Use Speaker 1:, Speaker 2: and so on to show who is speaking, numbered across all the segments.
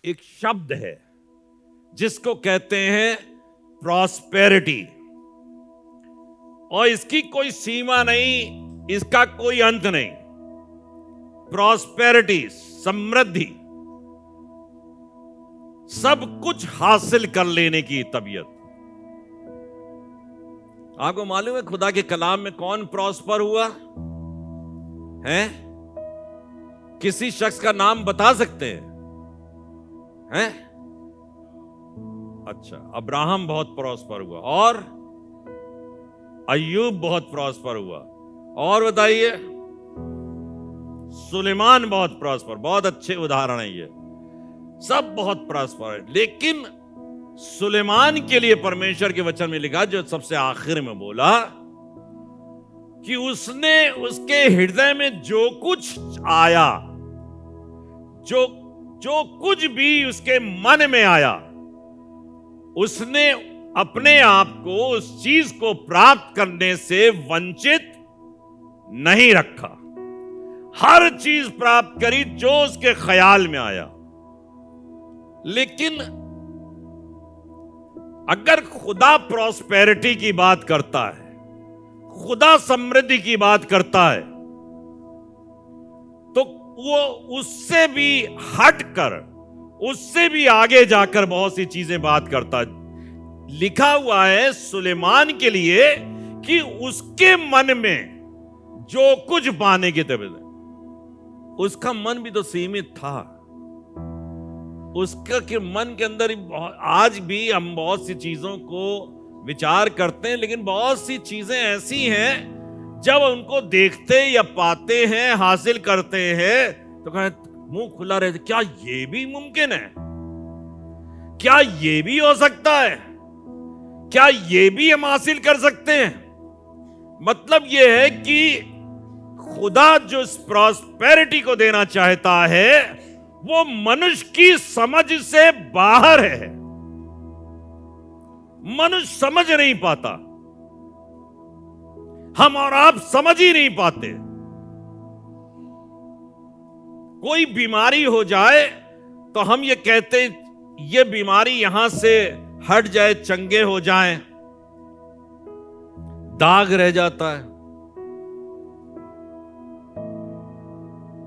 Speaker 1: एक शब्द है जिसको कहते हैं प्रॉस्पेरिटी, और इसकी कोई सीमा नहीं, इसका कोई अंत नहीं। प्रॉस्पेरिटी, समृद्धि, सब कुछ हासिल कर लेने की तबीयत। आपको मालूम है खुदा के कलाम में कौन प्रॉस्पर हुआ है? किसी शख्स का नाम बता सकते हैं? अच्छा, अब्राहम बहुत प्रॉस्पर हुआ, और अय्यूब बहुत प्रॉस्पर हुआ, और बताइए, सुलेमान बहुत प्रॉस्पर। बहुत अच्छे उदाहरण है ये, सब बहुत प्रॉस्पर है। लेकिन सुलेमान के लिए परमेश्वर के वचन में लिखा, जो सबसे आखिर में बोला, कि उसने उसके हृदय में जो कुछ आया, जो कुछ भी उसके मन में आया, उसने अपने आप को उस चीज को प्राप्त करने से वंचित नहीं रखा। हर चीज प्राप्त करी जो उसके ख्याल में आया। लेकिन अगर खुदा प्रॉस्पेरिटी की बात करता है, खुदा समृद्धि की बात करता है, तो वो उससे भी हटकर, उससे भी आगे जाकर बहुत सी चीजें बात करता है। लिखा हुआ है सुलेमान के लिए कि उसके मन में जो कुछ पाने की तबीयत, उसका मन भी तो सीमित था। उसका के मन के अंदर आज भी हम बहुत सी चीजों को विचार करते हैं, लेकिन बहुत सी चीजें ऐसी हैं जब उनको देखते या पाते हैं, हासिल करते हैं, तो कहें मुंह खुला रहता, क्या ये भी मुमकिन है? क्या ये भी हो सकता है? क्या ये भी हम हासिल कर सकते हैं? मतलब यह है कि खुदा जो प्रॉस्पेरिटी को देना चाहता है वो मनुष्य की समझ से बाहर है। मनुष्य समझ नहीं पाता, हम और आप समझ ही नहीं पाते। कोई बीमारी हो जाए तो हम ये कहते, ये बीमारी यहां से हट जाए, चंगे हो जाएं, दाग रह जाता है।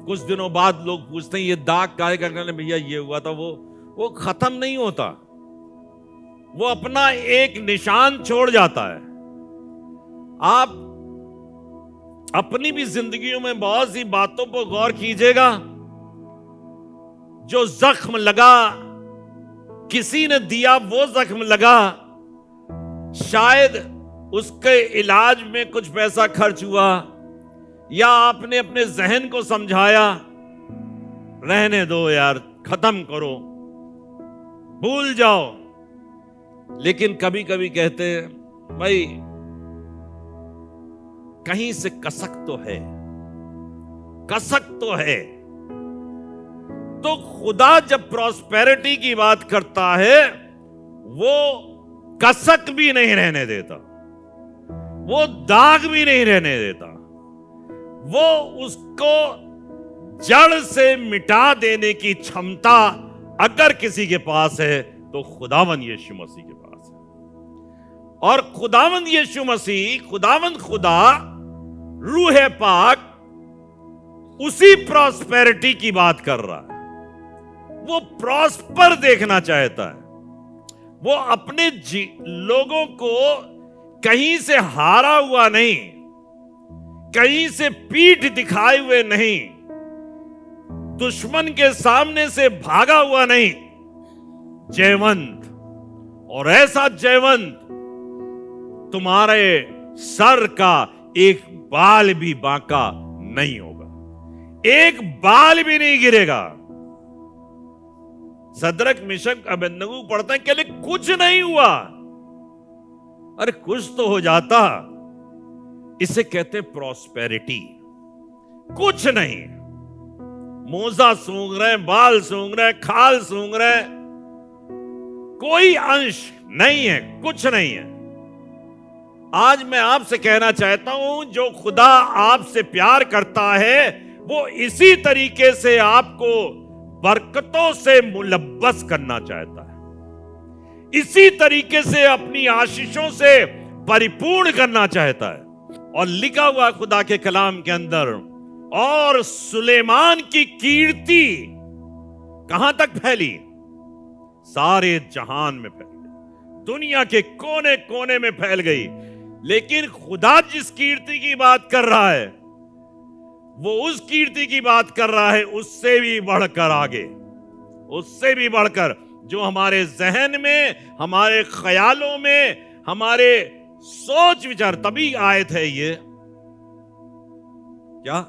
Speaker 1: कुछ दिनों बाद लोग पूछते हैं ये दाग काहे का? भैया ये हुआ था, वो खत्म नहीं होता, वो अपना एक निशान छोड़ जाता है। आप अपनी भी जिंदगियों में बहुत सी बातों पर गौर कीजिएगा, जो जख्म लगा, किसी ने दिया वो जख्म लगा, शायद उसके इलाज में कुछ पैसा खर्च हुआ, या आपने अपने जहन को समझाया, रहने दो यार, खत्म करो, भूल जाओ। लेकिन कभी कभी कहते हैं भाई कहीं से कसक तो है, कसक तो है। तो खुदा जब प्रॉस्पेरिटी की बात करता है वो कसक भी नहीं रहने देता, वो दाग भी नहीं रहने देता, वो उसको जड़ से मिटा देने की क्षमता अगर किसी के पास है तो खुदावंद यीशु मसीह के पास है। और खुदावंद यीशु मसीह, खुदावंद खुदा, रूह पाक उसी प्रॉस्पेरिटी की बात कर रहा है। वो प्रॉस्पर देखना चाहता है। वो अपने लोगों को कहीं से हारा हुआ नहीं, कहीं से पीठ दिखाए हुए नहीं, दुश्मन के सामने से भागा हुआ नहीं, जयवंत, और ऐसा जयवंत तुम्हारे सर का एक बाल भी बांका नहीं होगा, एक बाल भी नहीं गिरेगा। सदरक मिशक अबेदनगो पढ़ते हैं, कहले कुछ नहीं हुआ। अरे कुछ तो हो जाता। इसे कहते प्रॉस्पेरिटी। कुछ नहीं, मोजा सूंघ रहे, बाल सूंघ रहे, खाल सूंघ रहे, कोई अंश नहीं है, कुछ नहीं है। आज मैं आपसे कहना चाहता हूं, जो खुदा आपसे प्यार करता है वो इसी तरीके से आपको बरकतों से मुलव्वस करना चाहता है, इसी तरीके से अपनी आशीषों से परिपूर्ण करना चाहता है। और लिखा हुआ खुदा के कलाम के अंदर, और सुलेमान की कीर्ति कहां तक फैली? सारे जहान में फैल गई, दुनिया के कोने कोने में फैल गई। लेकिन खुदा जिस कीर्ति की बात कर रहा है, वो उस कीर्ति की बात कर रहा है उससे भी बढ़कर आगे, उससे भी बढ़कर, जो हमारे जहन में, हमारे ख्यालों में, हमारे सोच विचार, तभी आयत है ये, क्या?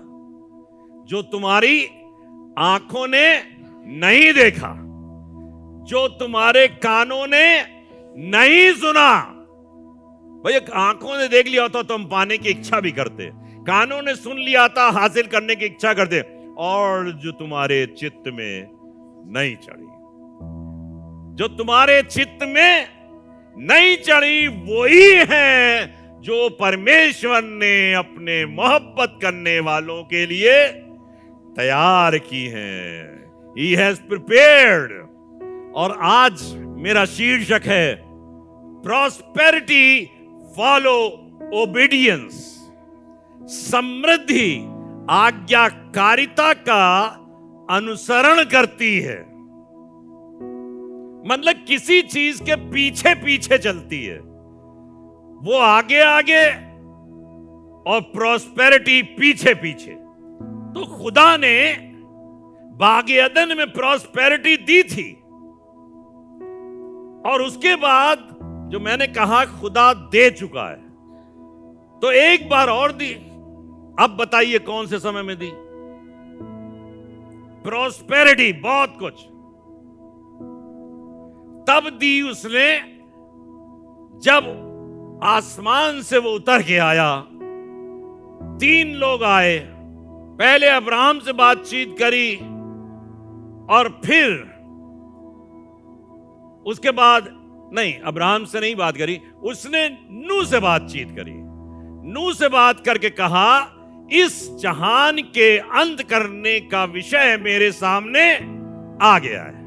Speaker 1: जो तुम्हारी आंखों ने नहीं देखा, जो तुम्हारे कानों ने नहीं सुना। भाई आंखों ने देख लिया होता तो हम पाने की इच्छा भी करते, कानों ने सुन लिया था हासिल करने की इच्छा करते, और जो तुम्हारे चित्त में नहीं चढ़ी, जो तुम्हारे चित्त में नहीं चढ़ी, वही है जो परमेश्वर ने अपने मोहब्बत करने वालों के लिए तैयार की है। He has prepared। और आज मेरा शीर्षक है प्रॉस्पेरिटी फॉलो ओबीडियंस। समृद्धि आज्ञाकारिता का अनुसरण करती है, मतलब किसी चीज के पीछे पीछे चलती है, वो आगे आगे और प्रॉस्पेरिटी पीछे पीछे। तो खुदा ने बागे अदन में प्रॉस्पेरिटी दी थी, और उसके बाद जो मैंने कहा खुदा दे चुका है, तो एक बार और दी। अब बताइए कौन से समय में दी प्रॉस्पेरिटी? बहुत कुछ तब दी उसने जब आसमान से वो उतर के आया। 3 लोग आए, पहले अब्राहम से बातचीत करी, और फिर उसके बाद, नहीं, अब्राहम से नहीं बात करी, उसने नूह से बातचीत करी। नूह से बात करके कहा, इस जहान के अंत करने का विषय मेरे सामने आ गया है,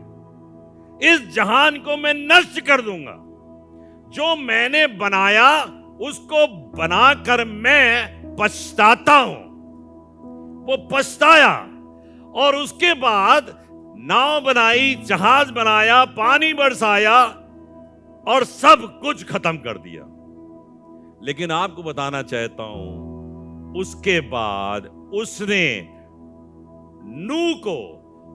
Speaker 1: इस जहान को मैं नष्ट कर दूंगा। जो मैंने बनाया उसको बनाकर मैं पछताता हूं। वो पछताया, और उसके बाद नाव बनाई, जहाज बनाया, पानी बरसाया, और सब कुछ खत्म कर दिया। लेकिन आपको बताना चाहता हूं, उसके बाद उसने नूह को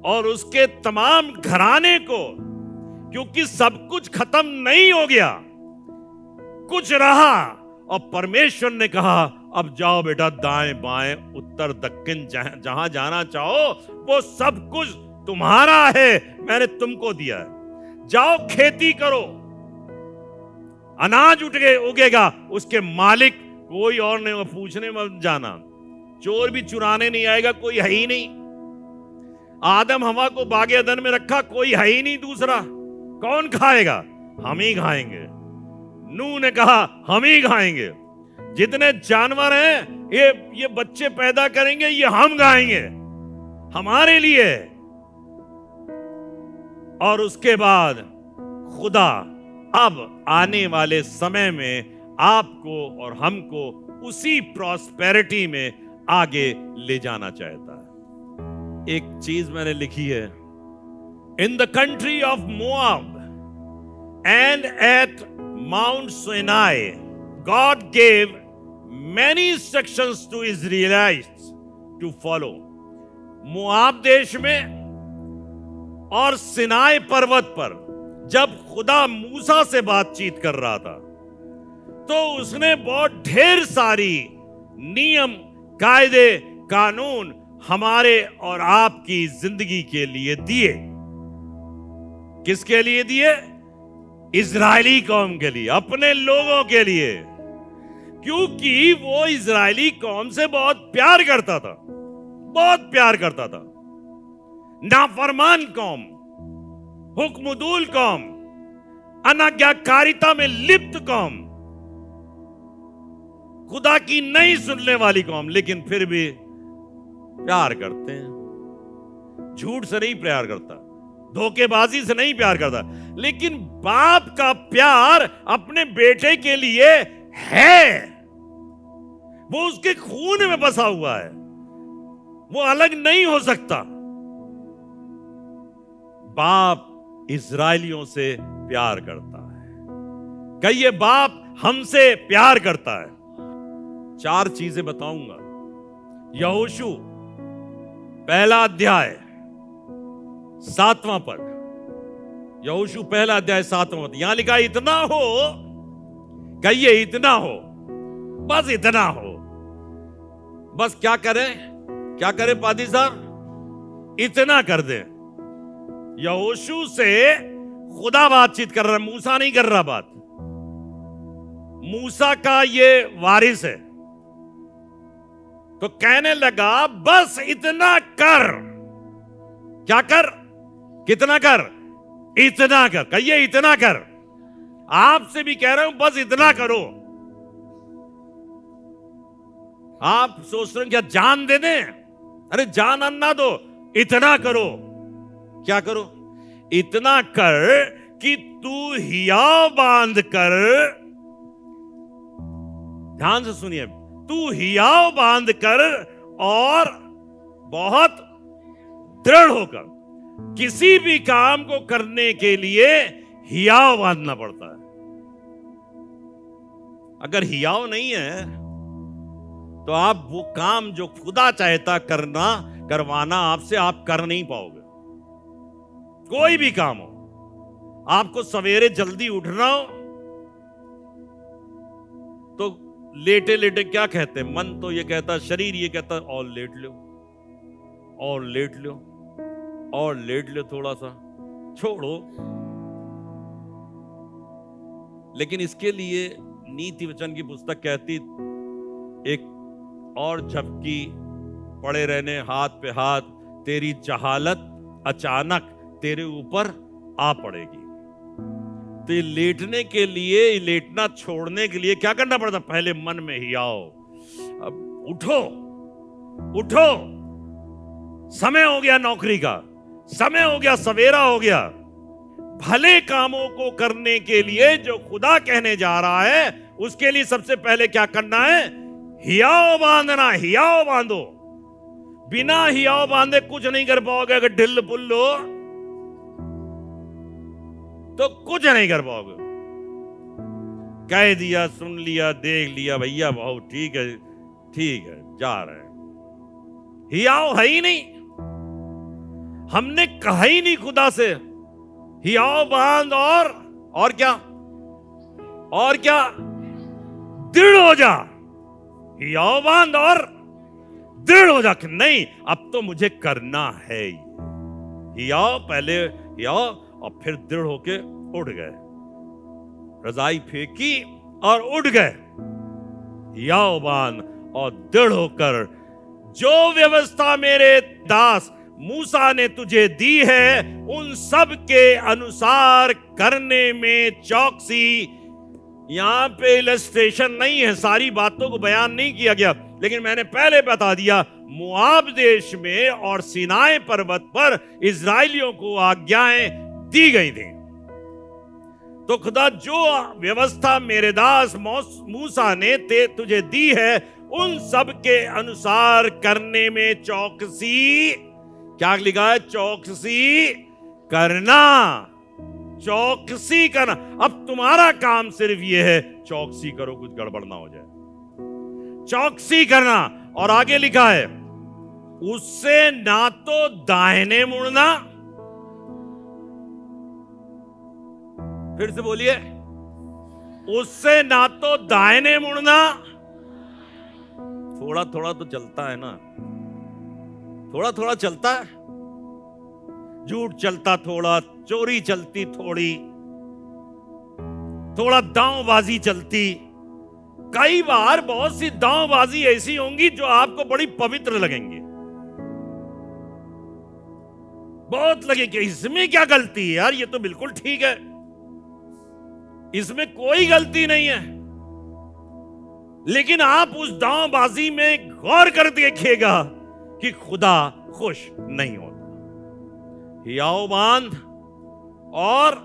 Speaker 1: और उसके तमाम घराने को, क्योंकि सब कुछ खत्म नहीं हो गया, कुछ रहा, और परमेश्वर ने कहा, अब जाओ बेटा, दाएं बाएं उत्तर दक्षिण जहां जाना चाहो, वो सब कुछ तुम्हारा है, मैंने तुमको दिया है। जाओ खेती करो, अनाज उगेगा, उसके मालिक कोई और नहीं, वो पूछने मत जाना। चोर भी चुराने नहीं आएगा, कोई है ही नहीं। आदम हवा को बागे अदन में रखा, कोई है ही नहीं दूसरा। कौन खाएगा? हम ही खाएंगे। नूह ने कहा, हम ही खाएंगे। जितने जानवर हैं, ये बच्चे पैदा करेंगे, ये हम खाएंगे, हमारे लिए। और उसके बाद खुदा अब आने वाले समय में आपको और हमको उसी प्रॉस्पेरिटी में आगे ले जाना चाहता है। एक चीज मैंने लिखी है, in the country of Moab and at Mount Sinai God gave many instructions to Israelites to follow। Moab देश में और सिनाई पर्वत पर जब खुदा मूसा से बातचीत कर रहा था, तो उसने बहुत ढेर सारी नियम, कायदे, कानून हमारे और आपकी जिंदगी के लिए दिए। किसके लिए दिए? इजरायली कौम के लिए, अपने लोगों के लिए, क्योंकि वो इजरायली कौम से बहुत प्यार करता था, बहुत प्यार करता था। नाफरमान कौम, हुक्मदुल कौम, अनाज्ञाकारिता में लिप्त कौम, खुदा की नहीं सुनने वाली कौम, लेकिन फिर भी प्यार करते हैं। झूठ से नहीं प्यार करता, धोखेबाजी से नहीं प्यार करता, लेकिन बाप का प्यार अपने बेटे के लिए है, वो उसके खून में बसा हुआ है, वो अलग नहीं हो सकता। बाप इस्राएलियों से प्यार करता है। कहिए, बाप हमसे प्यार करता है। 4 चीजें बताऊंगा। यहोशू पहला अध्याय 7वां पद, यहोशू पहला अध्याय 7वां पद, यहां लिखा है इतना हो, कहिए इतना हो, बस इतना हो। बस क्या करें पादी साहब? इतना कर दें। यहोशू से खुदा बातचीत कर रहा, मूसा नहीं कर रहा बात। मूसा का ये वारिस है, तो कहने लगा बस इतना कर। क्या कर? कितना कर? इतना कर। कहिए इतना कर। आपसे भी कह रहा हूं, बस इतना करो। आप सोच रहे हो क्या जान दे दें? अरे जान अन्ना दो, इतना करो। क्या करो? इतना कर कि तू हियाव बांध कर, ध्यान से सुनिए, तू हियाव बांध कर और बहुत दृढ़ होकर। किसी भी काम को करने के लिए हियाव बांधना पड़ता है। अगर हियाव नहीं है तो आप वो काम जो खुदा चाहता करवाना आपसे, आप कर नहीं पाओगे। कोई भी काम हो, आपको सवेरे जल्दी उठना हो तो लेटे लेटे क्या कहते हैं? मन तो ये कहता, शरीर ये कहता और लेट लो, और लेट लो, और लेट लो, थोड़ा सा छोड़ो। लेकिन इसके लिए नीति वचन की पुस्तक कहती, एक और झपकी पड़े रहने हाथ पे हाथ, तेरी जहालत अचानक तेरे ऊपर आ पड़ेगी। तो ये लेटने के लिए, लेटना छोड़ने के लिए क्या करना पड़ता? पहले मन में ही आओ, अब उठो, उठो, समय हो गया नौकरी का, समय हो गया, सवेरा हो गया। भले कामों को करने के लिए जो खुदा कहने जा रहा है, उसके लिए सबसे पहले क्या करना है? हियाव बांधना। हियाव बांधो। बिना हियाव बांधे कुछ नहीं कर पाओगे। अगर ढिल पुल्लो तो कुछ नहीं कर पाओगे। कह दिया, सुन लिया, देख लिया, भैया बहुत ठीक है, ठीक है, जा रहे हैं, हियाव है ही नहीं। हमने कहा ही नहीं खुदा से हियाव बांध और क्या, और क्या, दृढ़ हो जा। हियाव बांध और दृढ़ हो जा। नहीं, अब तो मुझे करना है। हियाव, पहले हियाव और फिर दृढ़ होके उठ गए। रजाई फेंकी और उठ गए। हियाव बांध और दृढ़ होकर, जो व्यवस्था मेरे दास मूसा ने तुझे दी है, उन सब के अनुसार करने में चौकसी। यहां पे इलस्ट्रेशन नहीं है, सारी बातों को बयान नहीं किया गया, लेकिन मैंने पहले बता दिया, मोआब देश में और सिनाई पर्वत पर इजरायलियों को आज्ञाएं दी गई थी। तो खुदा जो व्यवस्था मेरे दास मूसा ने तुझे दी है, उन सब के अनुसार करने में चौकसी। क्या लिखा है? चौकसी करना, चौकसी करना। अब तुम्हारा काम सिर्फ यह है, चौकसी करो, कुछ गड़बड़ ना हो जाए। चौकसी करना। और आगे लिखा है, उससे ना तो दाहिने मुड़ना, फिर से बोलिए, उससे ना तो दाहिने मुड़ना, थोड़ा थोड़ा तो चलता है ना, थोड़ा थोड़ा चलता है। झूठ चलता थोड़ा, चोरी चलती थोड़ी, थोड़ा दांवबाजी चलती। कई बार बहुत सी दांवबाजी ऐसी होंगी जो आपको बड़ी पवित्र लगेंगी, बहुत लगेगी इसमें क्या गलती है यार, ये तो बिल्कुल ठीक है, इसमें कोई गलती नहीं है। लेकिन आप उस दांवबाजी में गौर कर देखिएगा कि खुदा खुश नहीं होता। हियाव बांध और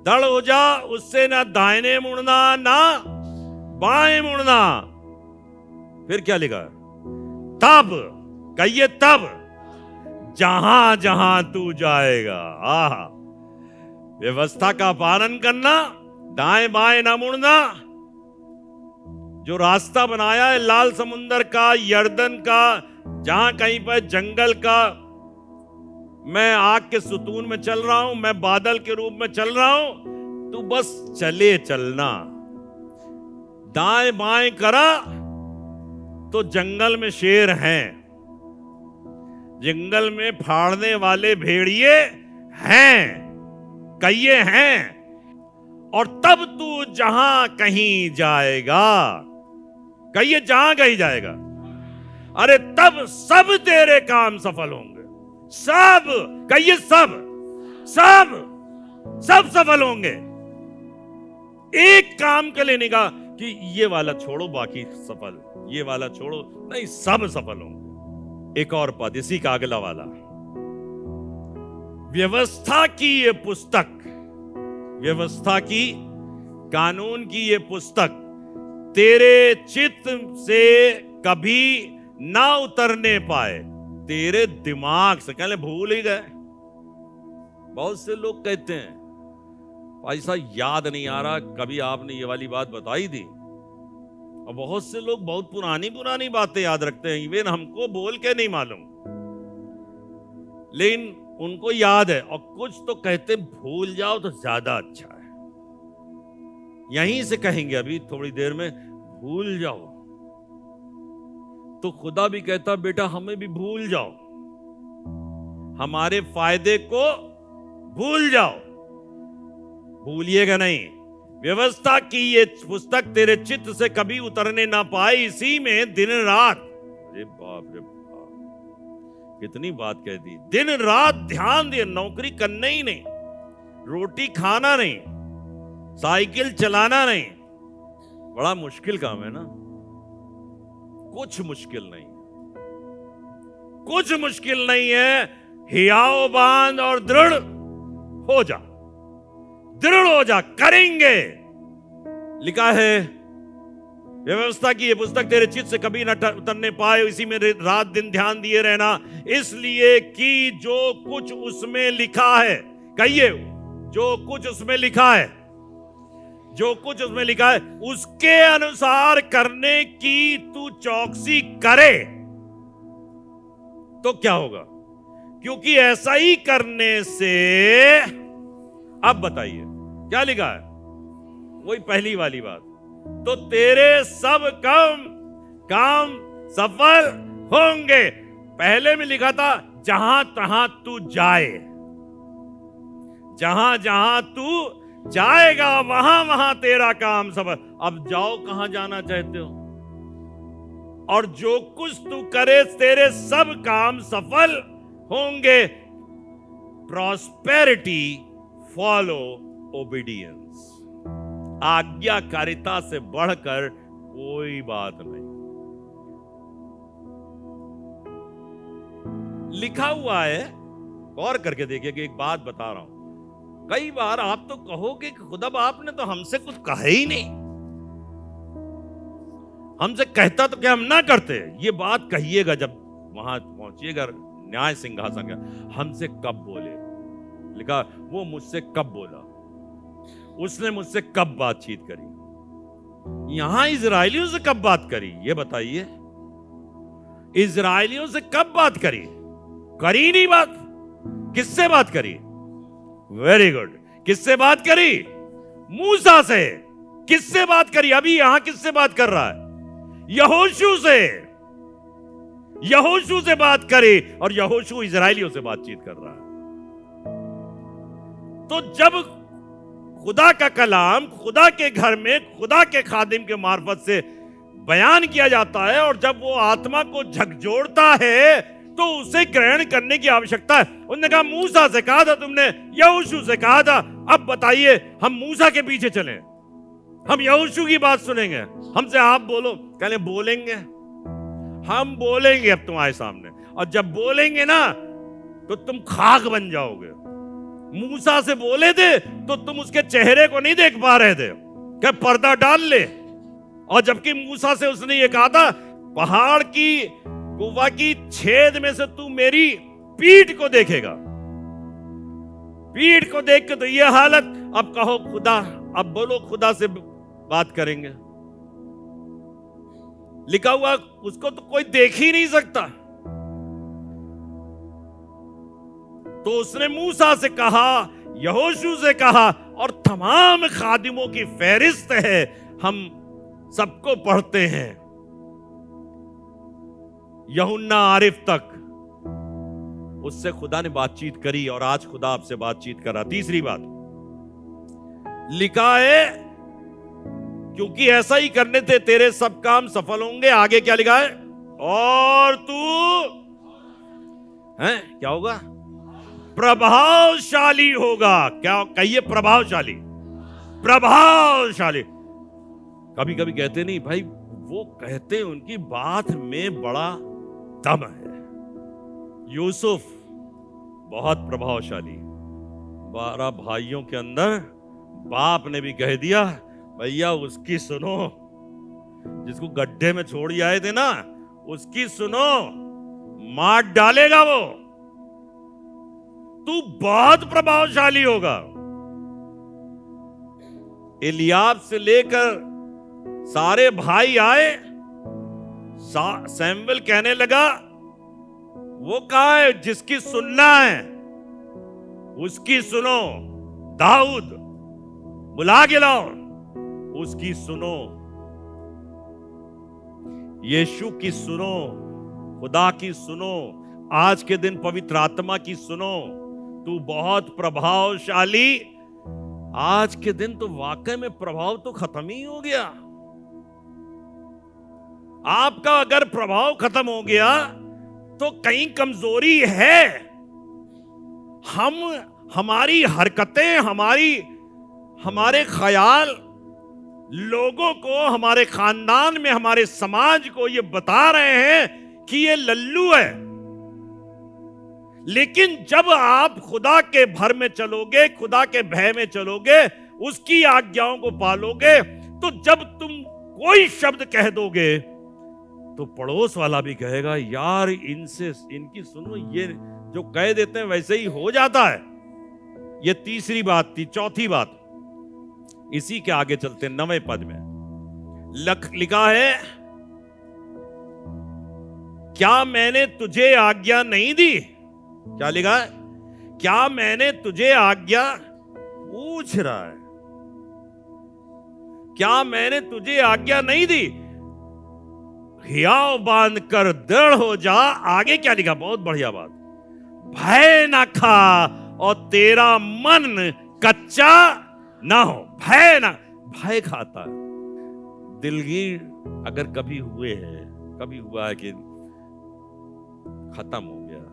Speaker 1: दृढ़ हो जा, उससे ना दाहिने मुड़ना ना बाएं मुड़ना। फिर क्या लिखा? तब, कहिए तब, जहां जहां तू जाएगा। आहा, व्यवस्था का पालन करना, दाएं बाएं ना मुड़ना। जो रास्ता बनाया है लाल समुंदर का, यर्दन का, जहां कहीं पर जंगल का, मैं आग के सुतून में चल रहा हूं, मैं बादल के रूप में चल रहा हूं, तू बस चले चलना। दाएं बाएं करा तो जंगल में शेर हैं, जंगल में फाड़ने वाले भेड़िए हैं, कहिए हैं। और तब तू जहां कहीं जाएगा, कहिए जहां कहीं जाएगा, अरे तब सब तेरे काम सफल होंगे। सब, कहिए सब, सब, सब सफल होंगे। एक काम के लिए नहीं कहा कि ये वाला छोड़ो बाकी सफल, ये वाला छोड़ो, नहीं, सब सफल होंगे। एक और पद इसी का अगला वाला, व्यवस्था की ये पुस्तक, व्यवस्था की, कानून की ये पुस्तक तेरे चित्त से कभी ना उतरने पाए। तेरे दिमाग से, कहले भूल ही गए। बहुत से लोग कहते हैं भाई साहब याद नहीं आ रहा, कभी आपने ये वाली बात बताई थी। और बहुत से लोग बहुत पुरानी पुरानी बातें याद रखते हैं, इवन हमको बोल के नहीं मालूम, लेकिन उनको याद है। और कुछ तो कहते भूल जाओ तो ज्यादा अच्छा है। यहीं से कहेंगे अभी थोड़ी देर में, भूल जाओ, तो खुदा भी कहता बेटा हमें भी भूल जाओ, हमारे फायदे को भूल जाओ, भूलिएगा नहीं। व्यवस्था की ये पुस्तक तेरे चित्त से कभी उतरने ना पाए, इसी में दिन रात, अरे बाप रे बाप, कितनी बात कह दी। दिन रात ध्यान दे, नौकरी करना ही नहीं, रोटी खाना नहीं, साइकिल चलाना नहीं। बड़ा मुश्किल काम है ना? कुछ मुश्किल नहीं, कुछ मुश्किल नहीं है। हियाव बांध और दृढ़ हो जा, दृढ़ हो जा, करेंगे। लिखा है व्यवस्था की ये पुस्तक तेरे चित्त से कभी न उतरने पाए, इसी में रात दिन ध्यान दिए रहना, इसलिए कि जो कुछ उसमें लिखा है, कहिए जो कुछ उसमें लिखा है, जो कुछ उसमें लिखा है उसके अनुसार करने की तू चौकसी करे तो क्या होगा? क्योंकि ऐसा ही करने से, अब बताइए क्या लिखा है? वही पहली वाली बात, तो तेरे सब काम सफल होंगे। पहले में लिखा था जहां तहां तू जाए, जहां जहां तू जाएगा वहां वहां तेरा काम सफल। अब जाओ कहां जाना चाहते हो, और जो कुछ तू करे तेरे सब काम सफल होंगे। प्रॉस्पेरिटी फॉलो ओबीडियंस, आज्ञाकारिता से बढ़कर कोई बात नहीं। लिखा हुआ है, गौर करके देखिए कि एक बात बता रहा हूं। कई बार आप तो कहोगे कि खुदा आपने तो हमसे कुछ कहा ही नहीं, हमसे कहता तो क्या हम ना करते। ये बात कहिएगा जब वहां पहुंचिएगा न्याय सिंहासन का, हमसे कब बोले, लिखा वो मुझसे कब बोला, उसने मुझसे कब बातचीत करी। यहां इजराइलियों से कब बात करी, ये बताइए। इजराइलियों से कब बात करी? करी नहीं बात। किससे बात करी? वेरी गुड, किससे बात करी? मूसा से। किससे बात करी? अभी यहां किससे बात कर रहा है? यहोशू से। यहोशू से बात करी, और यहोशू इजराइलियों से बातचीत कर रहा है। तो जब खुदा का कलाम खुदा के घर में खुदा के खादिम के मार्फत से बयान किया जाता है, और जब वो आत्मा को झकझोरता है तो उसे ग्रहण करने की आवश्यकता है। उन्होंने कहा मूसा से कहा था तुमने, यहोशू से कहा था, अब बताइए हम मूसा के पीछे चलें, हम यहोशू की बात सुनेंगे, हमसे आप बोलो। कहले बोलेंगे, हम बोलेंगे अब तुम्हारे सामने, और जब बोलेंगे ना तो तुम खाक बन जाओगे। मूसा से बोले थे तो तुम उसके चेहरे को नहीं देख पा रहे थे, क्या पर्दा डाल ले। और जबकि मूसा से उसने ये कहा था, पहाड़ की गुफा की छेद में से तू मेरी पीठ को देखेगा। पीठ को देख के तो ये हालत। अब कहो खुदा, अब बोलो खुदा से बात करेंगे। लिखा हुआ उसको तो कोई देख ही नहीं सकता। तो उसने मूसा से कहा, यहोशू से कहा, और तमाम खादिमों की फहरिस्त है, हम सबको पढ़ते हैं, यूहन्ना आरिफ तक। उससे खुदा ने बातचीत करी और आज खुदा आपसे बातचीत करा। तीसरी बात लिखा है, क्योंकि ऐसा ही करने से तेरे सब काम सफल होंगे। आगे क्या लिखा है? और तू है क्या होगा? प्रभावशाली होगा। क्या कहिए? प्रभावशाली। प्रभावशाली। कभी कभी कहते नहीं भाई, वो कहते उनकी बात में बड़ा दम है। यूसुफ बहुत प्रभावशाली, 12 भाइयों के अंदर बाप ने भी कह दिया, भैया उसकी सुनो, जिसको गड्ढे में छोड़ आए थे ना, उसकी सुनो, मार डालेगा वो, तू बहुत प्रभावशाली होगा। एलियाब से लेकर सारे भाई आए। सैमुएल कहने लगा, वो कहा है जिसकी सुनना है उसकी सुनो। दाऊद बुला के लाओ, उसकी सुनो। यीशु की सुनो, खुदा की सुनो, आज के दिन पवित्र आत्मा की सुनो। तू बहुत प्रभावशाली। आज के दिन तो वाकई में प्रभाव तो खत्म ही हो गया। आपका अगर प्रभाव खत्म हो गया तो कहीं कमजोरी है। हमारी हरकतें, हमारे ख्याल लोगों को, हमारे खानदान में, हमारे समाज को ये बता रहे हैं कि ये लल्लू है। लेकिन जब आप खुदा के भर में चलोगे, खुदा के भय में चलोगे, उसकी आज्ञाओं को पालोगे, तो जब तुम कोई शब्द कह दोगे तो पड़ोस वाला भी कहेगा, यार इनकी सुनो, ये जो कह देते हैं वैसे ही हो जाता है। ये तीसरी बात थी। चौथी बात, इसी के आगे चलते 9वें पद में लिखा है, क्या मैंने तुझे आज्ञा नहीं दी? क्या लिखा है? क्या मैंने तुझे आज्ञा, पूछ रहा है, क्या मैंने तुझे आज्ञा नहीं दी? हियाव बांध कर दृढ़ हो जा। आगे क्या लिखा? बहुत बढ़िया बात, भय ना खा और तेरा मन कच्चा ना हो। भय खाता है। दिलगीर अगर कभी हुए हैं, कभी हुआ है कि खत्म हो गया,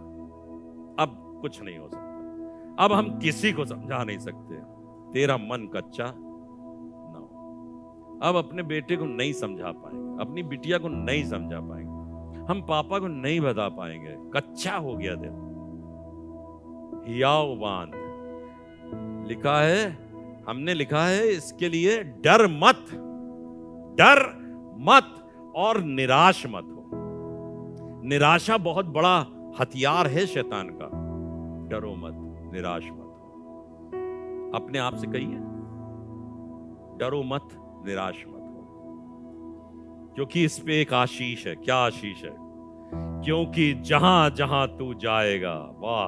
Speaker 1: अब कुछ नहीं हो सकता, अब हम किसी को समझा नहीं सकते, तेरा मन कच्चा ना हो। अब अपने बेटे को नहीं समझा पाएंगे, अपनी बिटिया को नहीं समझा पाएंगे, हम पापा को नहीं बता पाएंगे, कच्चा हो गया दिल। हियाव बांध लिखा है, हमने लिखा है इसके लिए, डर मत और निराश मत हो। निराशा बहुत बड़ा हथियार है शैतान का। डरो मत, निराश मत हो। अपने आप से कहिए, डरो मत, निराश मत हो, क्योंकि इस पे एक आशीष है। क्या आशीष है? क्योंकि जहां जहां तू जाएगा, वाह,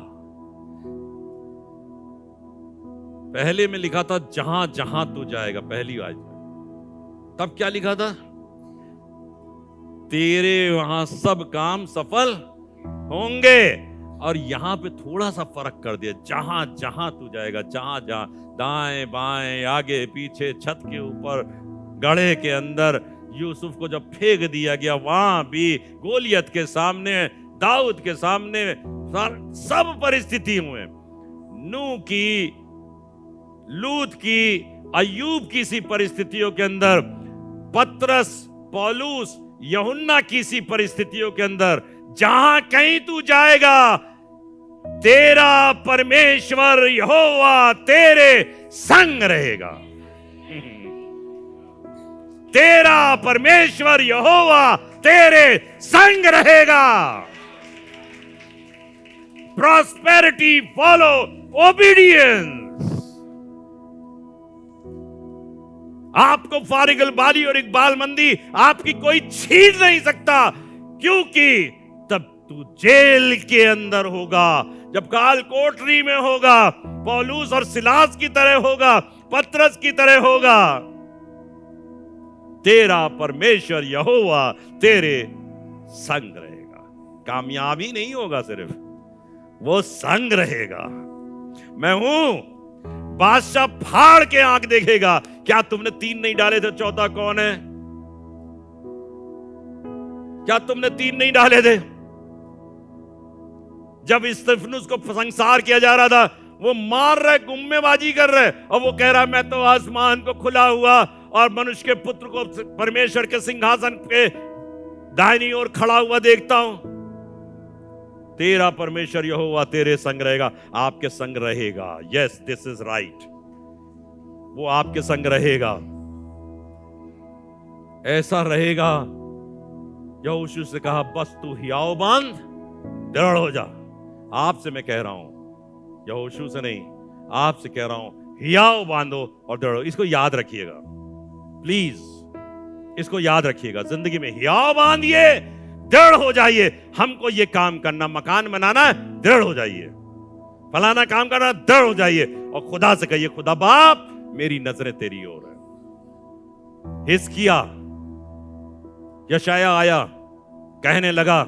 Speaker 1: पहले में लिखा था जहां जहां तू जाएगा, पहली बात। तब क्या लिखा था? तेरे वहां सब काम सफल होंगे। और यहां पे थोड़ा सा फर्क कर दिया, जहां जहां तू जाएगा, जहां जहां, दाएं बाएं, आगे पीछे, छत के ऊपर, गढ़े के अंदर। यूसुफ को जब फेंक दिया गया, वहां भी गोलियत के सामने, दाऊद के सामने, सब परिस्थितियों में, नूह की, लूत की, अय्यूब की सी परिस्थितियों के अंदर, पतरस, पौलुस, यूहन्ना की सी परिस्थितियों के अंदर, जहां कहीं तू जाएगा तेरा परमेश्वर यहोवा तेरे संग रहेगा। तेरा परमेश्वर यहोवा तेरे संग रहेगा। Prosperity follow obedience. आपको फारिगल बाली और इकबाल मंदी आपकी कोई छीन नहीं सकता, क्योंकि तब तू जेल के अंदर होगा, जब काल कोठरी में होगा, पौलुस और सिलास की तरह होगा, पतरस की तरह होगा। तेरा परमेश्वर यहोवा तेरे संग रहेगा। कामयाबी नहीं होगा, सिर्फ वो संग रहेगा। मैं हूं, बादशाह फाड़ के आंख देखेगा। क्या तुमने 3 नहीं डाले थे, चौथा कौन है? क्या तुमने 3 नहीं डाले थे? जब स्तिफनुस को संसार किया जा रहा था, वो मार रहे, गुम्मेबाजी कर रहे, और वो कह रहा मैं तो आसमान को खुला हुआ और मनुष्य के पुत्र को परमेश्वर के सिंहासन पे दाहिनी ओर खड़ा हुआ देखता हूं। तेरा परमेश्वर यहोवा तेरे संग रहेगा। आपके संग रहेगा। Yes, this is right. वो आपके संग रहेगा। ऐसा रहेगा। यहोशू से कहा, बस तू हियाव बांध, दृढ़ हो जा। आपसे मैं कह रहा हूं, यहोशू से नहीं, आपसे कह रहा हूं, हियाव बांधो और दृढ़ हो। इसको याद रखिएगा प्लीज, इसको याद रखिएगा। जिंदगी में हियाव बांधिए, दृढ़ हो जाइए। हमको ये काम करना, मकान बनाना है, दृढ़ हो जाइए। फलाना काम करना, दृढ़ हो जाइए। और खुदा से कहिए, खुदा बाप मेरी नजरें तेरी ओर है। हिजकिय्याह, यशायाह आया, कहने लगा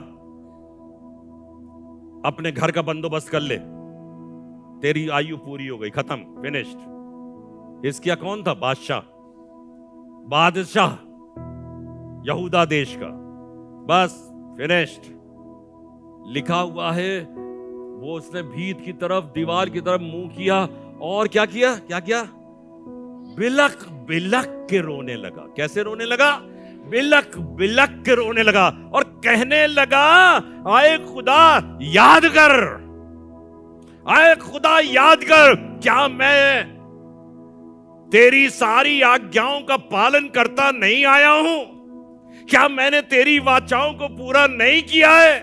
Speaker 1: अपने घर का बंदोबस्त कर ले, तेरी आयु पूरी हो गई, खत्म, फिनिश्ड। हिजकिय्याह कौन था? बादशाह यहूदा देश का। बस फिनिश्ड। लिखा हुआ है, वो उसने भीत की तरफ, दीवार की तरफ मुंह किया और क्या किया? क्या किया? बिलक बिलक के रोने लगा। कैसे रोने लगा? बिलक बिलक के रोने लगा और कहने लगा, आए खुदा याद कर, आए खुदा याद कर, क्या मैं तेरी सारी आज्ञाओं का पालन करता नहीं आया हूं? क्या मैंने तेरी वाचाओं को पूरा नहीं किया है?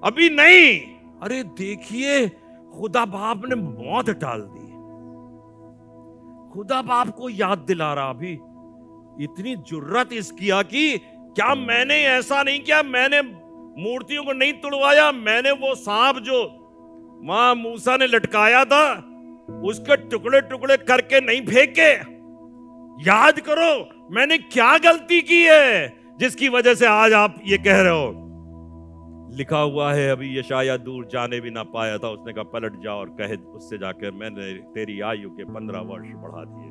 Speaker 1: अभी नहीं। अरे देखिए, खुदा बाप ने मौत टाल दी। खुदा बाप को याद दिला रहा। अभी इतनी जुर्रत हिजकिय्याह की, क्या मैंने ऐसा नहीं किया? मैंने मूर्तियों को नहीं तुड़वाया? मैंने वो सांप जो मां मूसा ने लटकाया था, उसके टुकड़े टुकड़े करके नहीं फेंके? याद करो, मैंने क्या गलती की है जिसकी वजह से आज आप ये कह रहे हो? लिखा हुआ है, अभी यशायाह दूर जाने भी ना पाया था, उसने कहा पलट जा और कहे उससे जाकर, मैंने तेरी आयु के 15 वर्ष बढ़ा दिए।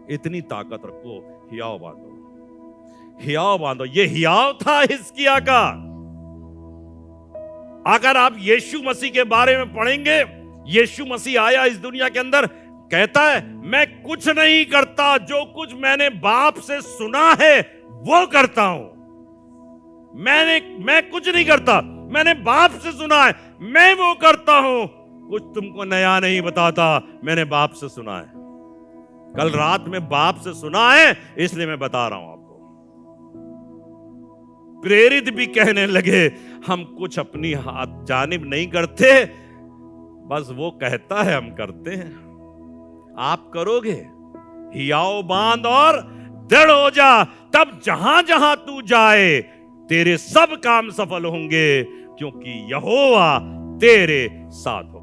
Speaker 1: इतनी ताकत रखो, हियाव बांधो, हियाव बांधो। ये हियाव था हिजकिय्याह का। अगर आप यीशु मसीह के बारे में पढ़ेंगे, यीशु मसीह आया इस दुनिया के अंदर, कहता है मैं कुछ नहीं करता, जो कुछ मैंने बाप से सुना है वो करता हूं। मैं कुछ नहीं करता, मैंने बाप से सुना है, मैं वो करता हूं। कुछ तुमको नया नहीं बताता, मैंने बाप से सुना है। कल रात में बाप से सुना है, इसलिए मैं बता रहा हूं आपको। प्रेरित भी कहने लगे, हम कुछ अपनी हाथ जानिब नहीं करते, बस वो कहता है हम करते हैं। आप करोगे? हियाव बांध और दृढ़ हो जा, तब जहां जहां तू जाए तेरे सब काम सफल होंगे, क्योंकि यहोवा तेरे साथ हो।